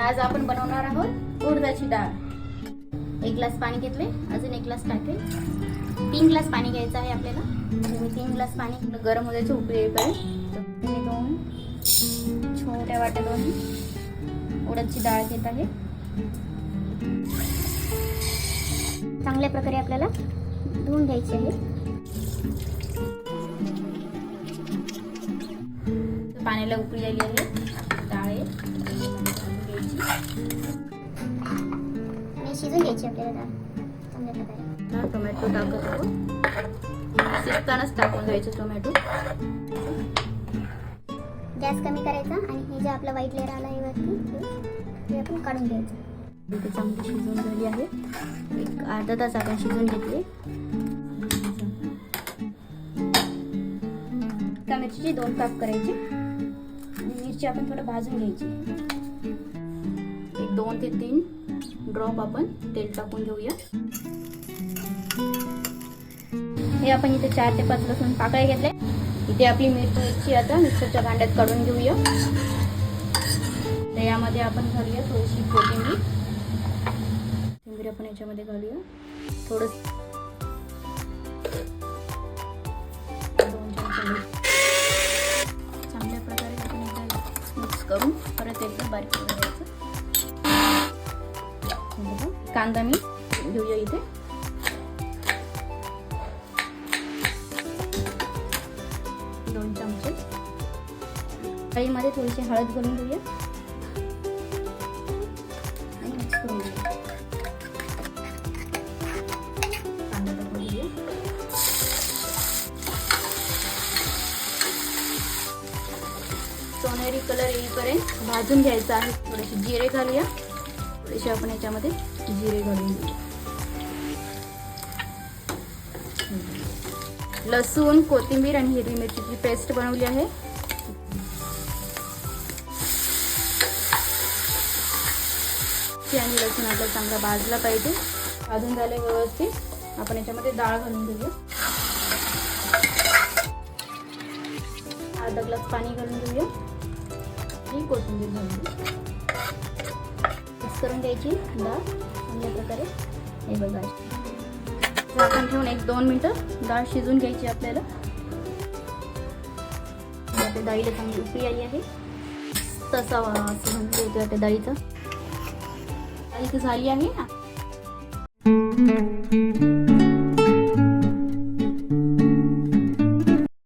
आज आपण बनवणार आहोत उडदाची डाळ. 1 ग्लास पाणी घेतले, अजून 1 ग्लास टाकेल. 3 ग्लास पाणी घ्यायचं आहे आपल्याला. मी 3 ग्लास पाणी गरम होण्याचं उकळी येईपर्यंत मी 2 छोट्या वाट्या 2 उडदाची डाळ घेत आहे. चांगल्या प्रकारे आपल्याला धुवून घ्यायची आहे. पाण्याला उकळी आली आहे. डाळ शिजून घ्यायची आपल्याला डाळ चांगल्या प्रकारे. टोमॅटो टाकत आहोत. शिजतानाच टाकून द्यायचं टोमॅटो. गॅस कमी करायचा आणि हे जे आपला व्हाईट लेअर आला आहे वरती ते आपण काढून घ्यायचं. इथे चांगली शिजून झाली आहे. एक अर्धा तास आपण शिजून घेतले. मिरचीचे 2 काप करायचे आणि मिरची आपण थोडं भाजून घ्यायची. एक 2 ते 3 ड्रॉप आपण तेल टाकून घेऊया. हे आपण इथे 4 ते 5 लसूण पाकळ्या घेतले. इथे आपली मिरची आता मिक्सरच्या भांड्यात काढून घेऊया. तर यामध्ये आपण घालूया थोडीशी कोथिंबीर. आपण याच्यामध्ये घालूया थोडं 2 चमचे. चांगल्या प्रकारे आपण एकदा मिक्स करून परत एकदा बारीक करून घ्यायचं. कांदा मी घेऊया इथे. दोन चमचे. डाळीमध्ये थोडीशी हळद घालून घेऊया आणि मिक्स करून घेऊया. कांदा टाकून घेऊया. सोनेरी कलर येईपर्यंत भाजून घ्यायचा आहे. थोडेसे जिरे घालूया. थोडेसे आपण याच्यामध्ये जिरे घालून घेऊया. लसूण, कोथिंबीर आणि हिरवी मिरचीची पेस्ट बनवली आहे. आणि लसूण आपला चांगला भाजला पाहिजे. भाजून झाले व्यवस्थित आपण याच्यामध्ये डाळ घालून घेऊया. अर्धा ग्लास पाणी घालून घेऊया आणि कोथिंबीर घालून घेऊया. मिक्स करून द्यायची डाळ चांगल्या प्रकारे. हे बघा, झाकण ठेवून 1-2 मिनिटं डाळ शिजून घ्यायची आपल्याला. आपल्या डाळीला चांगली उकळी आली आहे. तसा वास येतो त्या डाळीचा. डाळी झाली आहे.